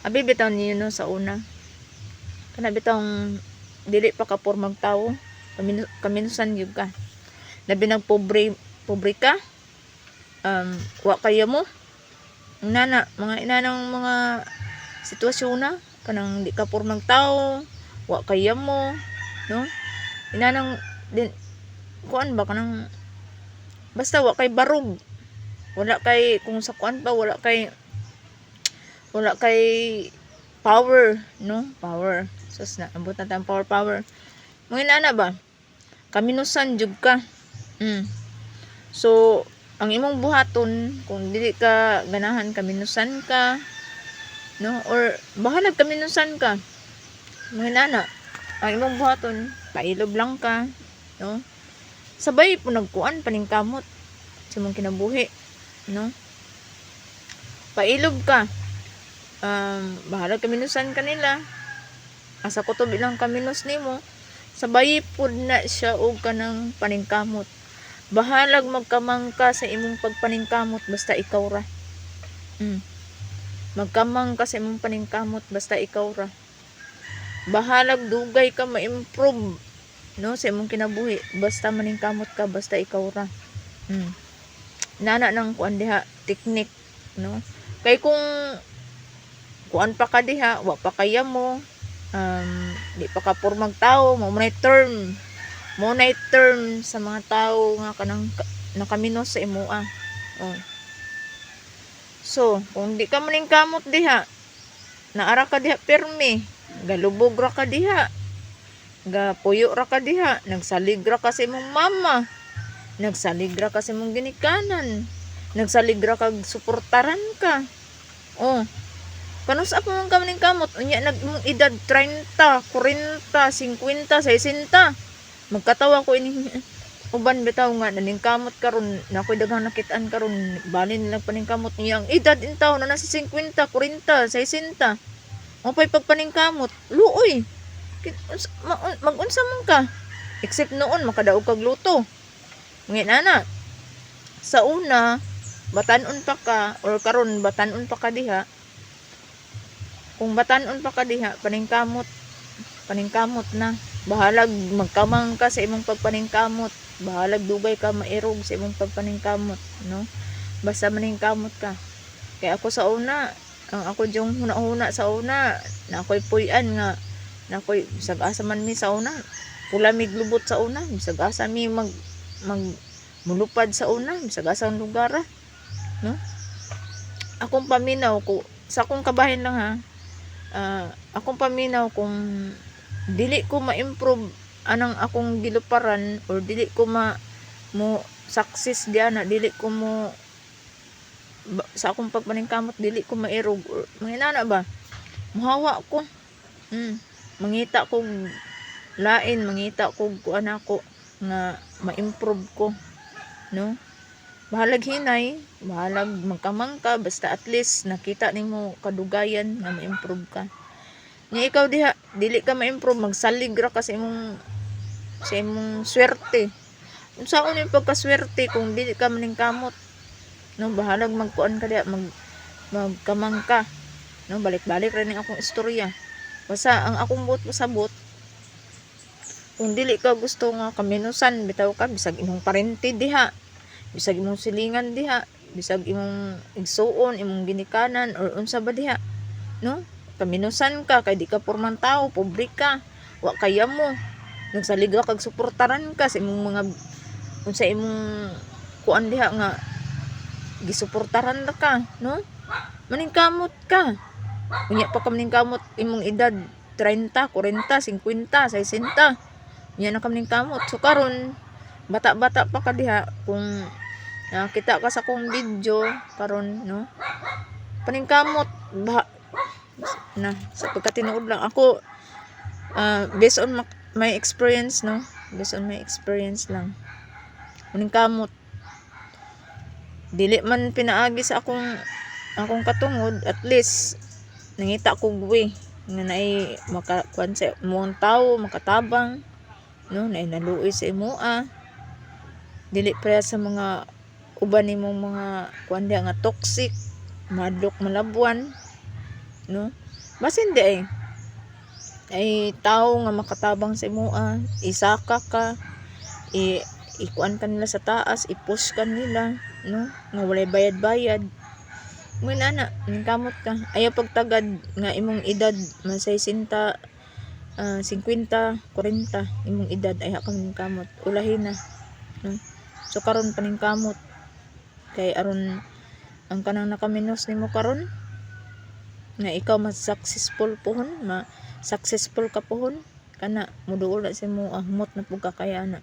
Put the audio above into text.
Abi bitaw niyo no sa una. Kana bitawng dili pa ka pormang tawo. Kaminusan gyud ka. Labi nang pobre ka. Wa kaya mo. Nana, mga inanang mga sitwasyon na kanang di ka pormang tao, wa kaya mo, no? Inanang din kuan ba kanang basta wa kay barog. Wala kay kung sa kuan pa wala kay power, no? Power. Sus na ambot na tayong power. Mga inana ba? Kaminusan jud ka. So, ang imong buhaton kung dili ka ganahan kaminusan ka, no? Or bahalag kaminusan ka. Mga inana, ang imong buhaton pailob lang ka, no? Sabay po nagkuan paningkamot sa imong kinabuhi, no? Pailob ka. Bahalag kaminusan kanila. Asa ko to bilang kaminos nimo. Sabay po na siya og kanang paningkamot. Bahalag magkamang ka sa imong pagpaningkamot basta ikaw ra. Magkamang ka sa imong paningkamot basta ikaw ra. Bahalag dugay ka ma-improve, no, sa imong kinabuhi basta maningkamot ka basta ikaw ra. Nana nang kuan diha technique, no? Kay kung kuan pa ka diha, wa pa kaya mo, di pa ka pormang tao, mo na term sa mga tao nga kanang nakaminos sa imoa. So, kung di ka maningkamot diha, naara ka diha permi, galubog ra ka diha, gapuyo ra ka diha, nagsalig ra ka sa imong mama, nagsalig ra ka sa imong ginikanan, nagsalig ra kag suportaran ka. Kanus ako man ka maningkamot, unya nagmong edad 30, 40, 50, 60. Magkatawa ko ini uban bitaw nga naningkamot karon na ako'y daghang nakitaan karon balin lang paningkamot niya ang edad intaw na nasa 50, 40, 60. Mapay pagpaningkamot, luoy. Mag-unsa man ka? Except noon makadaog kag luto. Ngin ana. Sa una, batanon pa ka or karon batanon pa ka diha. Kung batanon pa ka diha, paningkamot na. Bahalag magkamang ka sa imong pagpaningkamot. Bahalag dugay ka mairog sa imong pagpaningkamot, no? Basta maningkamot ka. Kaya ako sa una, ang ako yung huna-huna sa una, na ako'y puyan nga, na ako'y bisag-asa man mi sa una. Pula mi glubot sa una, bisag-asa mi mulupad sa una, bisag-asa ang lugar, no? Akong paminaw ko, sa akong kabahin lang ha, akong paminaw kung dili ko ma-improve anang akong giluparan or dili ko mo success diana, dili ko mo sa akong pagpaningkamot dili ko mairog or manginana ba muhawa ko, mangita kog lain, mangita kog kuan ako nga ma-improve ko, no? Bahalag hinay, bahalag magkamang ka basta at least nakita nimo kadugayan nga ma-improve ka. Nya ikaw diha dili ka ma-improve, magsalig ra ka sa imong swerte. Unsaon yung pagkaswerte kung dili ka maningkamot, no? Bahalag magkuan ka diha, magkamang ka, no? Balik-balik ra ning akong istorya. Basta ang akong buot pasabot, kung dili ka gusto nga kaminusan bitaw ka, bisag imong parente diha, bisag imong silingan diha, bisag imong igsuon, imong ginikanan or unsa ba diha, no? Kaminusan ka kay di ka pormang tao, pobre ka, wa kaya mo, nagsalig kag suportaran ka sa imong mga unsa imong kuan diha nga gisuportaran ra ka, no? Maningkamot ka. Unya pa ka maningkamot imong edad 30, 40, 50, 60. Unya na ka maningkamot. So karon bata-bata pa ka diha, kung kita ka sa kong video karon, no? Paningkamot na sa pagkatinuod lang ako, based on my experience, no? Based on my experience lang. Maningkamot. Dili man pinaagi sa akong katungod, at least nangita ko way nga naay makakuan sa imong tao, makatabang, no? Naay naluoy sa imoa. Dili pa sa mga uban nimong mga kuan nga toxic, madlok, malabuan, no? Mas hindi ay tao nga makatabang sa imo, isaka ka, ikuan ka nila sa taas, i-push ka nila, no? Nga walay bayad-bayad. Mo na kamot ka. Ayaw pagtagad nga imong edad masay 50, 40 imong edad ay kang kamot. Ulahin na, no? So karon paning kamot kay aron ang kanang nakaminos nimo karon nga ikaw mas successful pohon, successful ka pohon kana muduol na sa mo humot na pug kakayana.